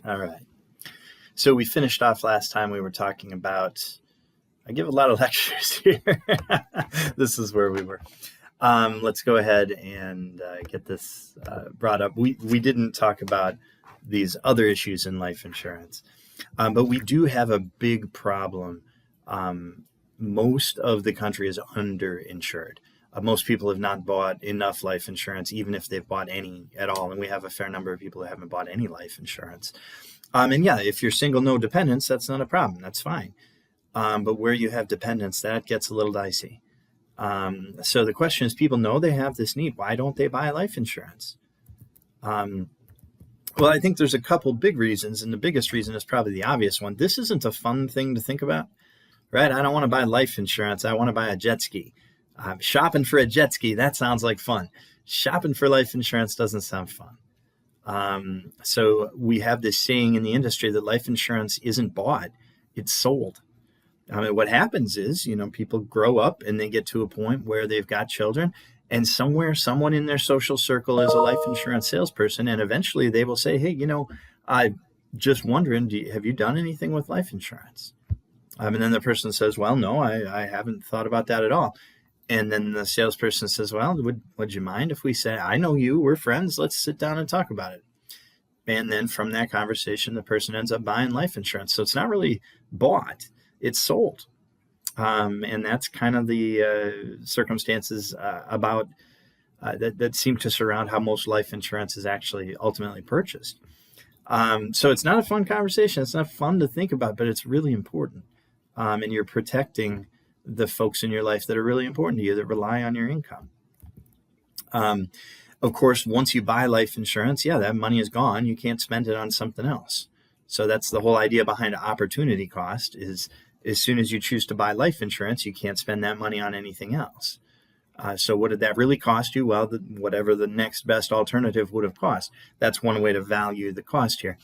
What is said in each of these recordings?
All right. So we finished off last time. We were talking about, I give a lot of lectures here. This is where we were. Let's go ahead and get this brought up. We didn't talk about these other issues in life insurance, but we do have a big problem. Most of the country is underinsured. Most people have not bought enough life insurance, even if they've bought any at all. And we have a fair number of people who haven't bought any life insurance. And yeah, if you're single, no dependents, that's not a problem. That's fine. But where you have dependents, that gets a little dicey. So the question is, people know they have this need. Why don't they buy life insurance? Well, I think there's a couple big reasons, and the biggest reason is probably the obvious one. This isn't a fun thing to think about, right? I don't want to buy life insurance. I want to buy a jet ski. Shopping for a jet ski, that sounds like fun. Shopping for life insurance doesn't sound fun. So we have this saying in the industry that life insurance isn't bought, it's sold. What happens is, people grow up and they get to a point where they've got children, and somewhere someone in their social circle is a life insurance salesperson, and eventually they will say, hey, I'm just wondering, have you done anything with life insurance? And then the person says, well, no, I haven't thought about that at all. And then the salesperson says, well, would you mind if we say, I know you, we're friends, let's sit down and talk about it. And then from that conversation, the person ends up buying life insurance. So it's not really bought, it's sold. And that's kind of the circumstances about that seem to surround how most life insurance is actually ultimately purchased. So it's not a fun conversation. It's not fun to think about, but it's really important. And you're protecting the folks in your life that are really important to you, that rely on your income. Of course, once you buy life insurance, that money is gone. You can't spend it on something else. So that's the whole idea behind opportunity cost, is as soon as you choose to buy life insurance, you can't spend that money on anything else. So what did that really cost you? Well, whatever the next best alternative would have cost. That's one way to value the cost here.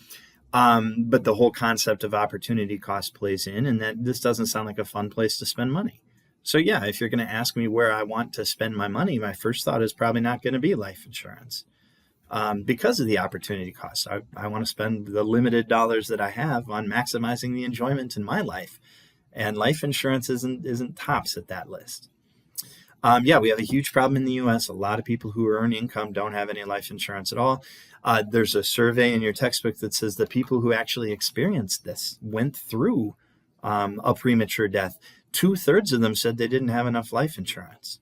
But the whole concept of opportunity cost plays in, and that this doesn't sound like a fun place to spend money. So if you're going to ask me where I want to spend my money, my first thought is probably not going to be life insurance because of the opportunity cost. I want to spend the limited dollars that I have on maximizing the enjoyment in my life, and life insurance isn't tops at that list. We have a huge problem in the U.S. A lot of people who earn income don't have any life insurance at all. There's a survey in your textbook that says the people who actually experienced this, went through a premature death, 2/3 of them said they didn't have enough life insurance.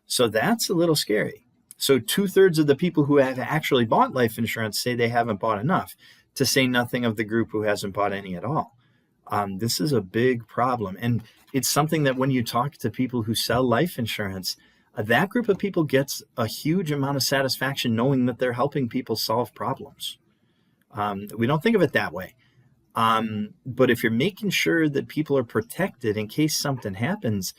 So that's a little scary. So 2/3 of the people who have actually bought life insurance say they haven't bought enough, to say nothing of the group who hasn't bought any at all. This is a big problem. And it's something that when you talk to people who sell life insurance, that group of people gets a huge amount of satisfaction knowing that they're helping people solve problems. We don't think of it that way. But if you're making sure that people are protected in case something happens,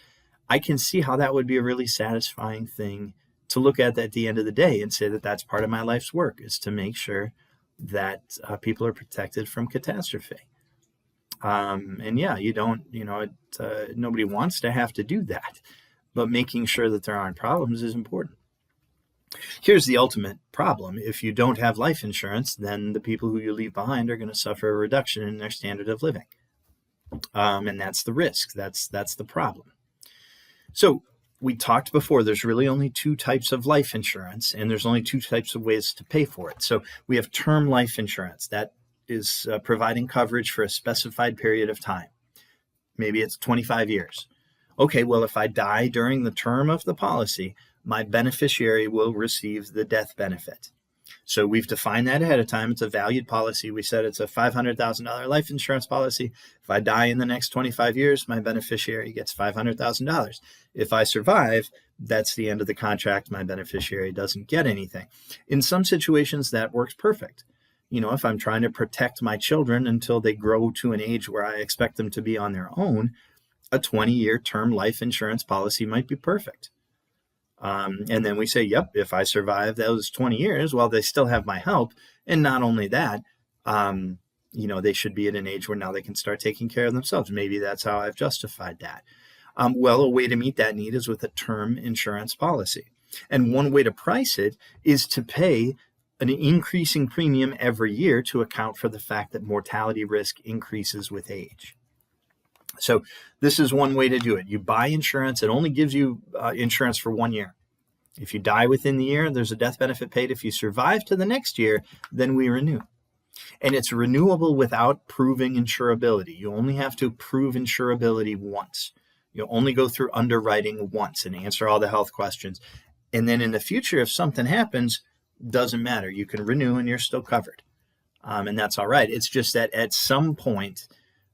I can see how that would be a really satisfying thing to look at the end of the day and say that that's part of my life's work, is to make sure that people are protected from catastrophe. You don't, nobody wants to have to do that, but making sure that there aren't problems is important. Here's the ultimate problem. If you don't have life insurance, then the people who you leave behind are going to suffer a reduction in their standard of living. And that's the risk. That's the problem. So we talked before, there's really only two types of life insurance, and there's only two types of ways to pay for it. So we have term life insurance. That is providing coverage for a specified period of time. Maybe it's 25 years. Okay, well, if I die during the term of the policy, my beneficiary will receive the death benefit. So we've defined that ahead of time. It's a valued policy. We said it's a $500,000 life insurance policy. If I die in the next 25 years, my beneficiary gets $500,000. If I survive, that's the end of the contract. My beneficiary doesn't get anything. In some situations, that works perfect. If I'm trying to protect my children until they grow to an age where I expect them to be on their own, a 20-year term life insurance policy might be perfect. And then we say, yep, if I survive those 20 years, well, they still have my help. And not only that, they should be at an age where now they can start taking care of themselves. Maybe that's how I've justified that. Well, a way to meet that need is with a term insurance policy. And one way to price it is to pay an increasing premium every year to account for the fact that mortality risk increases with age. So this is one way to do it. You buy insurance. It only gives you insurance for 1 year. If you die within the year, there's a death benefit paid. If you survive to the next year, then we renew. And it's renewable without proving insurability. You only have to prove insurability once. You'll only go through underwriting once and answer all the health questions. And then in the future, if something happens, doesn't matter. You can renew and you're still covered. And that's all right. It's just that at some point,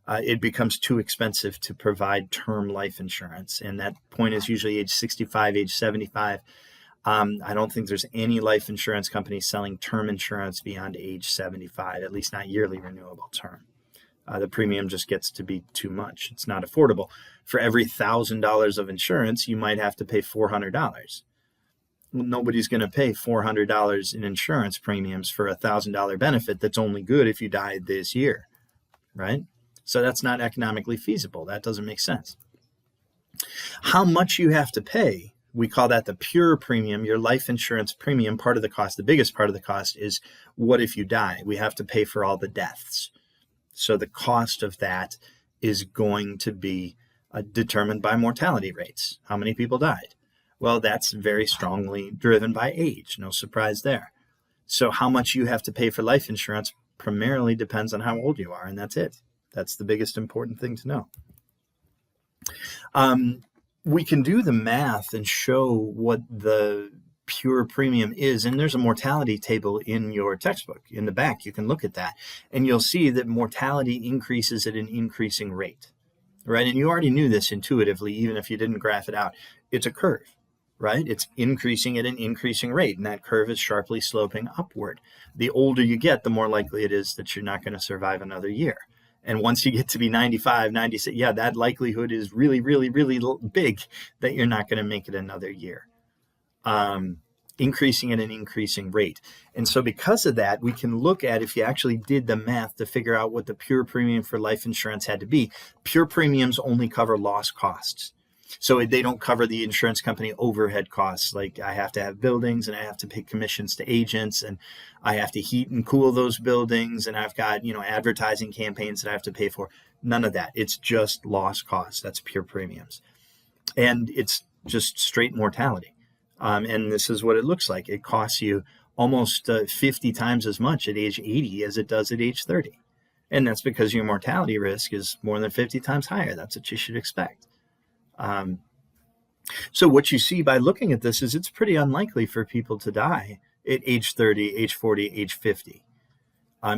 it becomes too expensive to provide term life insurance. And that point is usually age 65, age 75. I don't think there's any life insurance company selling term insurance beyond age 75, at least not yearly renewable term. The premium just gets to be too much. It's not affordable. For every $1,000 of insurance, you might have to pay $400. Well, nobody's going to pay $400 in insurance premiums for a $1,000 benefit that's only good if you died this year, right? So that's not economically feasible. That doesn't make sense. How much you have to pay, we call that the pure premium, your life insurance premium. Part of the cost, the biggest part of the cost is what if you die? We have to pay for all the deaths. So the cost of that is going to be determined by mortality rates. How many people died? Well, that's very strongly driven by age. No surprise there. So how much you have to pay for life insurance primarily depends on how old you are, and that's it. That's the biggest important thing to know. We can do the math and show what the pure premium is. And there's a mortality table in your textbook. In the back, you can look at that. And you'll see that mortality increases at an increasing rate, right? And you already knew this intuitively, even if you didn't graph it out. It's a curve, right? It's increasing at an increasing rate. And that curve is sharply sloping upward. The older you get, the more likely it is that you're not going to survive another year. And once you get to be 95, 96, yeah, that likelihood is really, really, really big that you're not going to make it another year. Increasing at an increasing rate. And so because of that, we can look at, if you actually did the math to figure out what the pure premium for life insurance had to be, pure premiums only cover loss costs. So they don't cover the insurance company overhead costs. Like I have to have buildings and I have to pay commissions to agents and I have to heat and cool those buildings. And I've got, advertising campaigns that I have to pay for. None of that. It's just loss costs. That's pure premiums. And it's just straight mortality. And this is what it looks like. It costs you almost 50 times as much at age 80 as it does at age 30. And that's because your mortality risk is more than 50 times higher. That's what you should expect. So what you see by looking at this is it's pretty unlikely for people to die at age 30, age 40, age 50.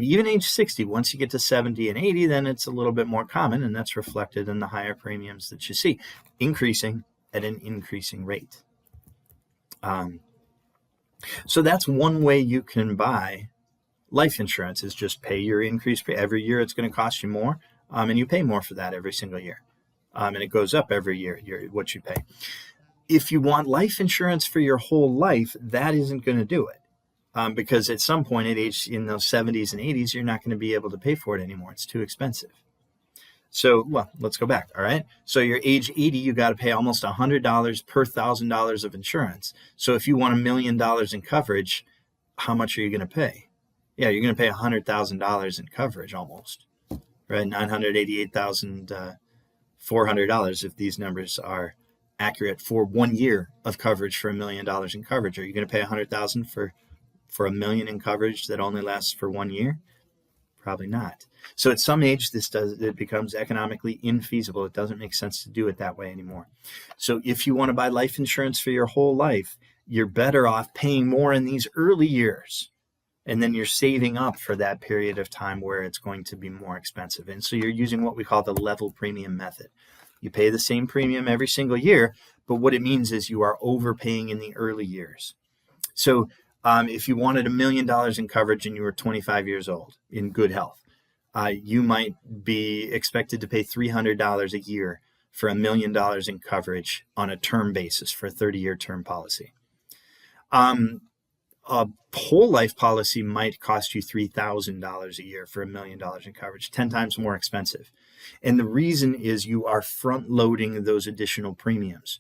Even age 60, once you get to 70 and 80, then it's a little bit more common, and that's reflected in the higher premiums that you see, increasing at an increasing rate. So that's one way you can buy life insurance, is just pay your increase. Every year it's going to cost you more, and you pay more for that every single year. And it goes up every year, what you pay. If you want life insurance for your whole life, that isn't going to do it. Because at some point at age in those 70s and 80s, you're not going to be able to pay for it anymore. It's too expensive. So, let's go back. All right. So you're age 80, you got to pay almost $100 per $1,000 of insurance. So if you want $1 million in coverage, how much are you going to pay? Yeah, you're going to pay $100,000 in coverage almost, right? $988,400 if these numbers are accurate for 1 year of coverage for $1 million in coverage. Are you going to pay $100,000 for $1 million in coverage that only lasts for 1 year? Probably not. So at some age, it becomes economically infeasible. It doesn't make sense to do it that way anymore. So if you want to buy life insurance for your whole life, you're better off paying more in these early years. And then you're saving up for that period of time where it's going to be more expensive. And so you're using what we call the level premium method. You pay the same premium every single year, but what it means is you are overpaying in the early years. So if you wanted $1 million in coverage and you were 25 years old in good health, you might be expected to pay $300 a year for $1 million in coverage on a term basis for a 30-year term policy. A whole life policy might cost you $3,000 a year for $1 million in coverage, 10 times more expensive. And the reason is you are front loading those additional premiums.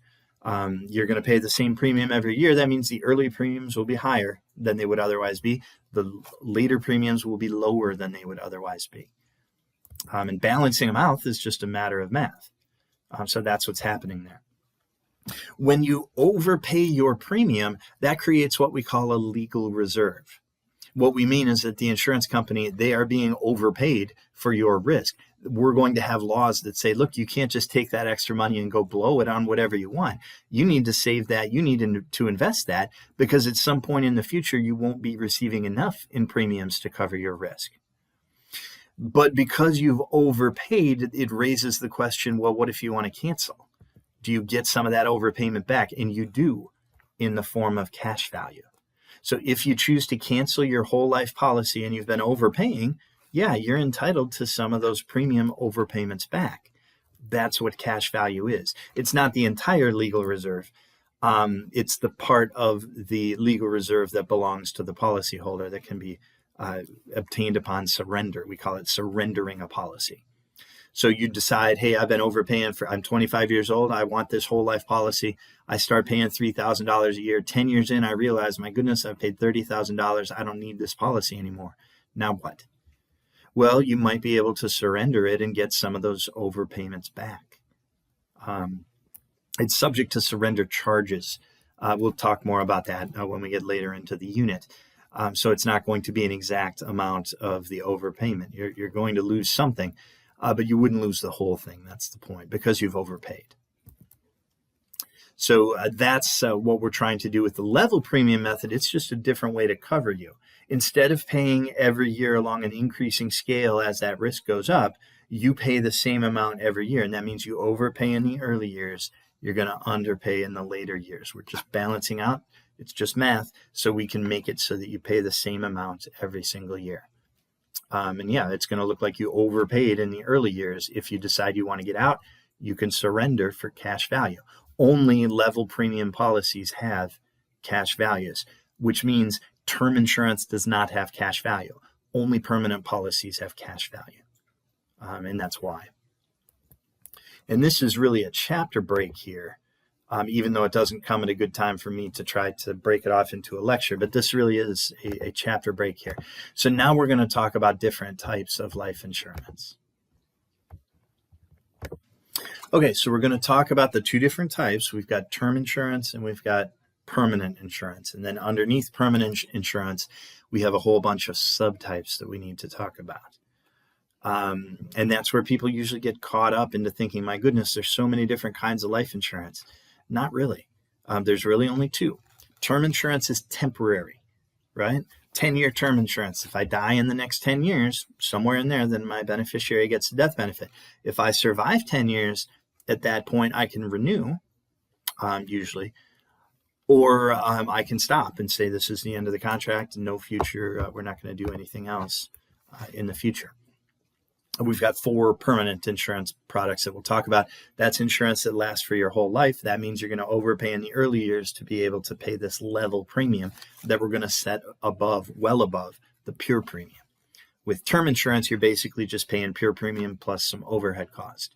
You're going to pay the same premium every year. That means the early premiums will be higher than they would otherwise be. The later premiums will be lower than they would otherwise be. And balancing them out is just a matter of math. So that's what's happening there. When you overpay your premium, that creates what we call a legal reserve. What we mean is that the insurance company, they are being overpaid for your risk. We're going to have laws that say, look, you can't just take that extra money and go blow it on whatever you want. You need to save that. You need to invest that, because at some point in the future, you won't be receiving enough in premiums to cover your risk. But because you've overpaid, it raises the question, well, what if you want to cancel? Do you get some of that overpayment back? And you do, in the form of cash value. So if you choose to cancel your whole life policy and you've been overpaying, yeah, you're entitled to some of those premium overpayments back. That's what cash value is. It's not the entire legal reserve. It's the part of the legal reserve that belongs to the policyholder that can be obtained upon surrender. We call it surrendering a policy. So you decide, hey, I've been overpaying I'm 25 years old. I want this whole life policy. I start paying $3,000 a year. 10 years in, I realize, my goodness, I've paid $30,000. I don't need this policy anymore. Now what? Well, you might be able to surrender it and get some of those overpayments back. It's subject to surrender charges. We'll talk more about that when we get later into the unit. So it's not going to be an exact amount of the overpayment. You're going to lose something. But you wouldn't lose the whole thing. That's the point, because you've overpaid. So that's what we're trying to do with the level premium method. It's just a different way to cover you. Instead of paying every year along an increasing scale as that risk goes up, you pay the same amount every year. And that means you overpay in the early years. You're going to underpay in the later years. We're just balancing out. It's just math. So we can make it so that you pay the same amount every single year. And yeah, it's going to look like you overpaid in the early years. If you decide you want to get out, you can surrender for cash value. Only level premium policies have cash values, which means term insurance does not have cash value. Only permanent policies have cash value. And that's why. And this is really a chapter break here, even though it doesn't come at a good time for me to try to break it off into a lecture, but this really is a chapter break here. So now we're going to talk about different types of life insurance. Okay, so we're going to talk about the two different types. We've got term insurance and we've got permanent insurance. And then underneath permanent insurance, we have a whole bunch of subtypes that we need to talk about. And that's where people usually get caught up into thinking, my goodness, there's so many different kinds of life insurance. Not really. There's really only two. Term insurance is temporary, right? 10-year term insurance. If I die in the next 10 years, somewhere in there, then my beneficiary gets a death benefit. If I survive 10 years, at that point, I can renew, usually, or I can stop and say this is the end of the contract and no future, we're not going to do anything else in the future. We've got 4 permanent insurance products that we'll talk about. That's insurance that lasts for your whole life. That means you're going to overpay in the early years to be able to pay this level premium that we're going to set above, well above the pure premium. With term insurance, you're basically just paying pure premium plus some overhead cost.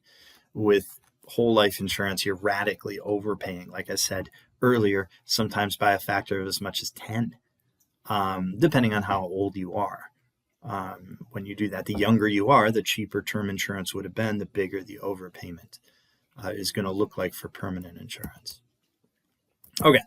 With whole life insurance, you're radically overpaying, like I said earlier, sometimes by a factor of as much as 10, depending on how old you are. When you do that, the younger you are, the cheaper term insurance would have been, the bigger the overpayment is going to look like for permanent insurance. Okay,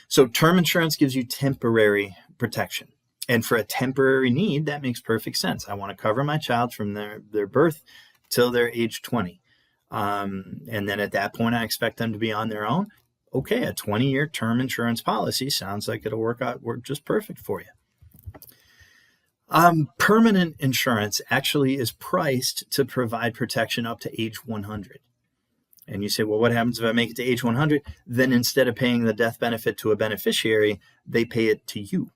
so term insurance gives you temporary protection. And for a temporary need, that makes perfect sense. I want to cover my child from their birth till they're age 20. And then at that point, I expect them to be on their own. Okay, a 20-year term insurance policy sounds like it'll work just perfect for you. Permanent insurance actually is priced to provide protection up to age 100. And you say, well, what happens if I make it to age 100? Then instead of paying the death benefit to a beneficiary, they pay it to you.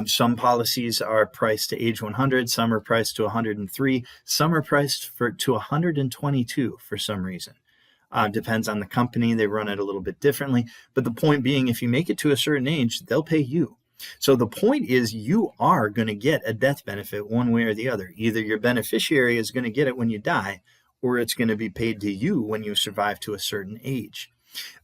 Some policies are priced to age 100, some are priced to 103, some are priced to 122 for some reason. Depends on the company, they run it a little bit differently. But the point being, if you make it to a certain age, they'll pay you. So the point is you are going to get a death benefit one way or the other. Either your beneficiary is going to get it when you die, or it's going to be paid to you when you survive to a certain age.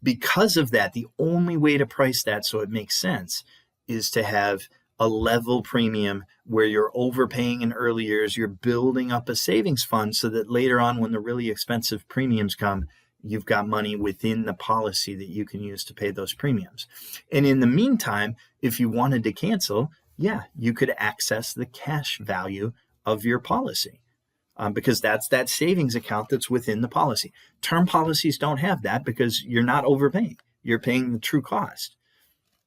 Because of that, the only way to price that so it makes sense is to have a level premium where you're overpaying in early years, you're building up a savings fund so that later on when the really expensive premiums come, you've got money within the policy that you can use to pay those premiums. And in the meantime, if you wanted to cancel, yeah, you could access the cash value of your policy. Because that's that savings account that's within the policy. Term policies don't have that because you're not overpaying. You're paying the true cost.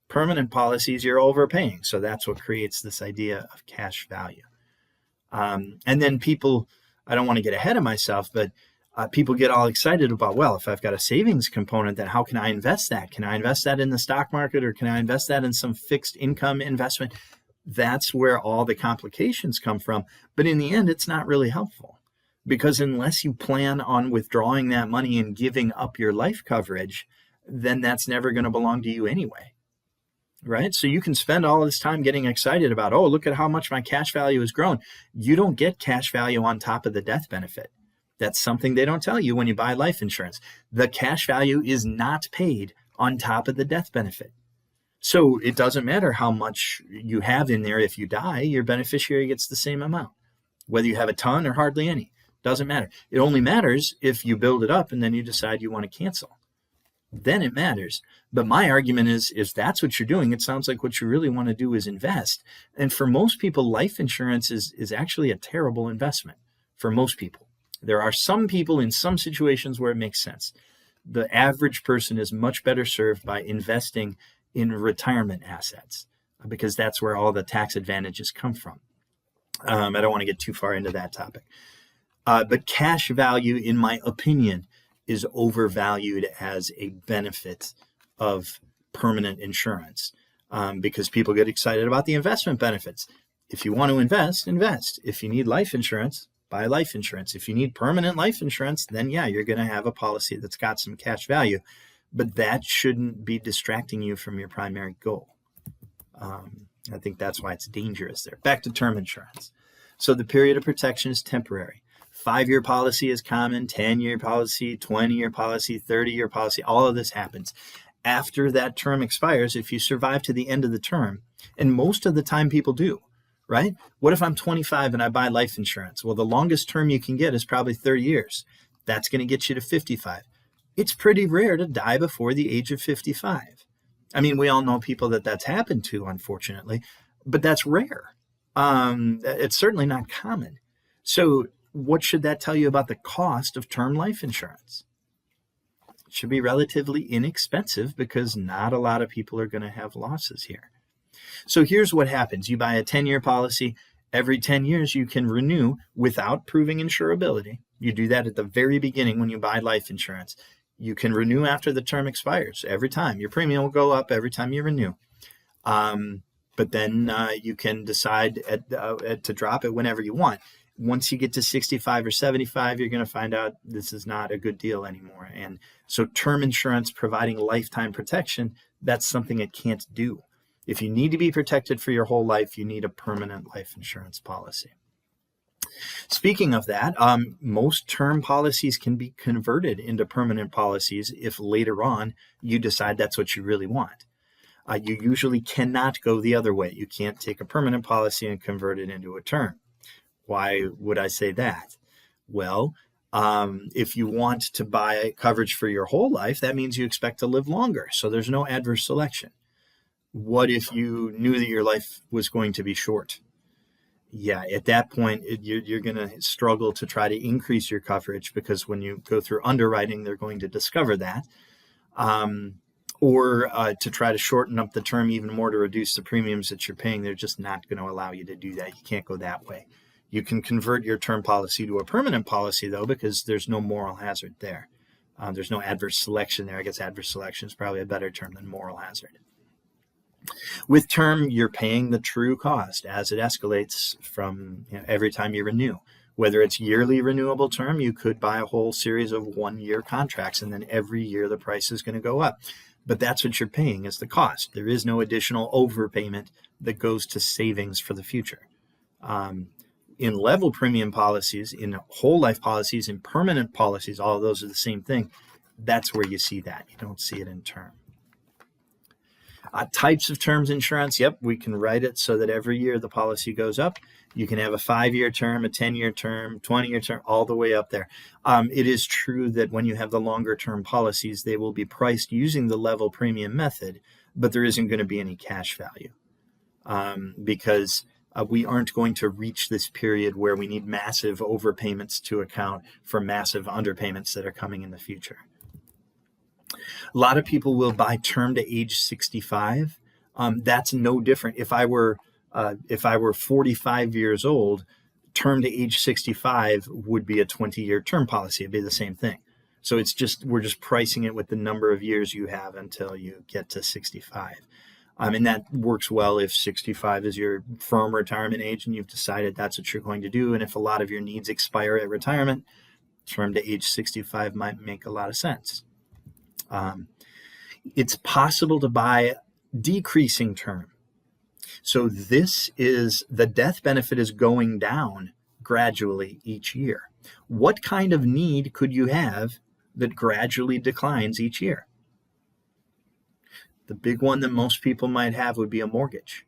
Permanent policies, you're overpaying. So that's what creates this idea of cash value. And then people, I don't want to get ahead of myself, but people get all excited about, well, if I've got a savings component, then how can I invest that? Can I invest that in the stock market, or can I invest that in some fixed income investment? That's where all the complications come from. But in the end, it's not really helpful, because unless you plan on withdrawing that money and giving up your life coverage, then that's never going to belong to you anyway, right? So you can spend all this time getting excited about, oh, look at how much my cash value has grown. You don't get cash value on top of the death benefit. That's something they don't tell you when you buy life insurance. The cash value is not paid on top of the death benefit. So it doesn't matter how much you have in there. If you die, your beneficiary gets the same amount, whether you have a ton or hardly any. Doesn't matter. It only matters if you build it up and then you decide you want to cancel. Then it matters. But my argument is, if that's what you're doing, it sounds like what you really want to do is invest. And for most people, life insurance is actually a terrible investment for most people. There are some people in some situations where it makes sense. The average person is much better served by investing in retirement assets, because that's where all the tax advantages come from. I don't want to get too far into that topic. But cash value, in my opinion, is overvalued as a benefit of permanent insurance, because people get excited about the investment benefits. If you want to invest, invest. If you need life insurance, buy life insurance. If you need permanent life insurance, then yeah, you're going to have a policy that's got some cash value. But that shouldn't be distracting you from your primary goal. I think that's why it's dangerous there. Back to term insurance. So the period of protection is temporary. 5-year policy is common, 10-year policy, 20-year policy, 30-year policy. All of this happens. After that term expires, if you survive to the end of the term, and most of the time people do, right? What if I'm 25 and I buy life insurance? Well, the longest term you can get is probably 30 years. That's going to get you to 55. It's pretty rare to die before the age of 55. I mean, we all know people that's happened to, unfortunately, but that's rare. It's certainly not common. So what should that tell you about the cost of term life insurance? It should be relatively inexpensive, because not a lot of people are going to have losses here. So here's what happens. You buy a 10-year policy. Every 10 years, you can renew without proving insurability. You do that at the very beginning when you buy life insurance. You can renew after the term expires every time. Your premium will go up every time you renew. But then you can decide to drop it whenever you want. Once you get to 65 or 75, you're going to find out this is not a good deal anymore. And so term insurance providing lifetime protection, that's something it can't do. If you need to be protected for your whole life, you need a permanent life insurance policy. Speaking of that, most term policies can be converted into permanent policies if later on you decide that's what you really want. You usually cannot go the other way. You can't take a permanent policy and convert it into a term. Why would I say that? Well, if you want to buy coverage for your whole life, that means you expect to live longer. So there's no adverse selection. What if you knew that your life was going to be short? Yeah, at that point, you're going to struggle to try to increase your coverage, because when you go through underwriting, they're going to discover that. Or to try to shorten up the term even more to reduce the premiums that you're paying, they're just not going to allow you to do that. You can't go that way. You can convert your term policy to a permanent policy, though, because there's no moral hazard there. There's no adverse selection there. I guess adverse selection is probably a better term than moral hazard. With term, you're paying the true cost as it escalates from every time you renew. Whether it's yearly renewable term, you could buy a whole series of 1-year contracts, and then every year the price is going to go up. But that's what you're paying, is the cost. There is no additional overpayment that goes to savings for the future. In level premium policies, in whole life policies, in permanent policies, all of those are the same thing. That's where you see that. You don't see it in term. Types of terms insurance, yep, we can write it so that every year the policy goes up. You can have a 5-year term, a 10-year term, 20-year term, all the way up there. It is true that when you have the longer term policies, they will be priced using the level premium method, but there isn't going to be any cash value because we aren't going to reach this period where we need massive overpayments to account for massive underpayments that are coming in the future. A lot of people will buy term to age 65. That's no different. If I were 45 years old, term to age 65 would be a 20-year term policy. It'd be the same thing. So we're just pricing it with the number of years you have until you get to 65. And that works well if 65 is your firm retirement age and you've decided that's what you're going to do. And if a lot of your needs expire at retirement, term to age 65 might make a lot of sense. It's possible to buy decreasing term. So this is the death benefit is going down gradually each year. What kind of need could you have that gradually declines each year? The big one that most people might have would be a mortgage.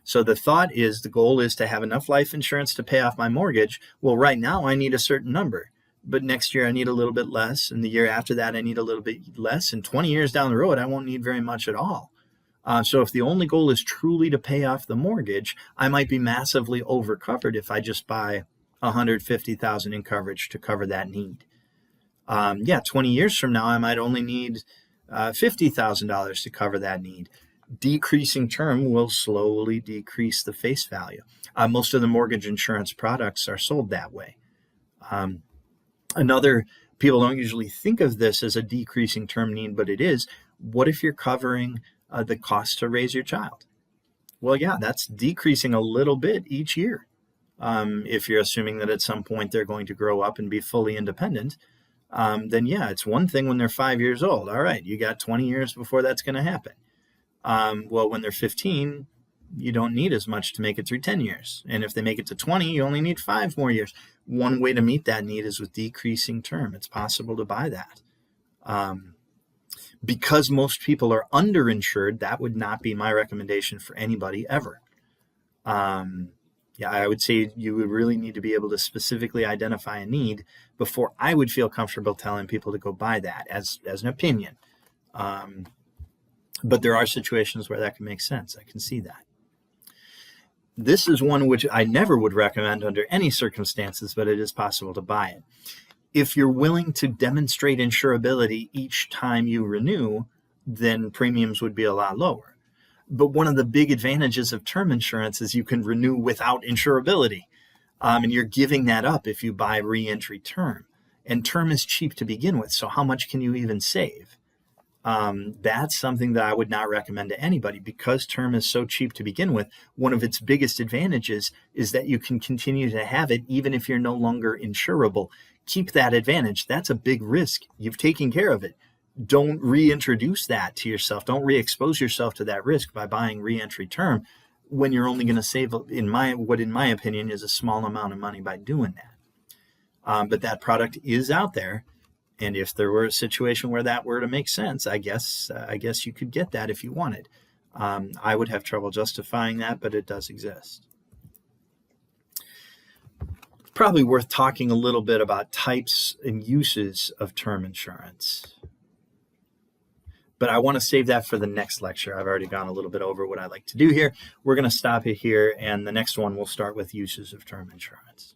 So the goal is to have enough life insurance to pay off my mortgage. Well, right now I need a certain number, but next year I need a little bit less. And the year after that, I need a little bit less. And 20 years down the road, I won't need very much at all. So if the only goal is truly to pay off the mortgage, I might be massively overcovered if I just buy $150,000 in coverage to cover that need. 20 years from now, I might only need $50,000 to cover that need. Decreasing term will slowly decrease the face value. Most of the mortgage insurance products are sold that way. People don't usually think of this as a decreasing term need, but it is. What if you're covering the cost to raise your child? Well, yeah, that's decreasing a little bit each year. If you're assuming that at some point they're going to grow up and be fully independent, then yeah, it's one thing when they're 5 years old. All right, you got 20 years before that's going to happen. Well, when they're 15, you don't need as much to make it through 10 years. And if they make it to 20, you only need 5 more years. One way to meet that need is with decreasing term. It's possible to buy that. Because most people are underinsured, that would not be my recommendation for anybody ever. I would say you would really need to be able to specifically identify a need before I would feel comfortable telling people to go buy that as an opinion. But there are situations where that can make sense. I can see that. This is one which I never would recommend under any circumstances, but it is possible to buy it. If you're willing to demonstrate insurability each time you renew, then premiums would be a lot lower. But one of the big advantages of term insurance is you can renew without insurability. And you're giving that up if you buy re-entry term. And term is cheap to begin with, so how much can you even save? That's something that I would not recommend to anybody. Because term is so cheap to begin with, one of its biggest advantages is that you can continue to have it even if you're no longer insurable. Keep that advantage. That's a big risk. You've taken care of it. Don't reintroduce that to yourself. Don't re-expose yourself to that risk by buying re-entry term when you're only going to save, in my opinion, is a small amount of money by doing that. But that product is out there. And if there were a situation where that were to make sense, I guess you could get that if you wanted. I would have trouble justifying that, but it does exist. It's probably worth talking a little bit about types and uses of term insurance. But I want to save that for the next lecture. I've already gone a little bit over what I like to do here. We're going to stop it here, and the next one we'll start with uses of term insurance.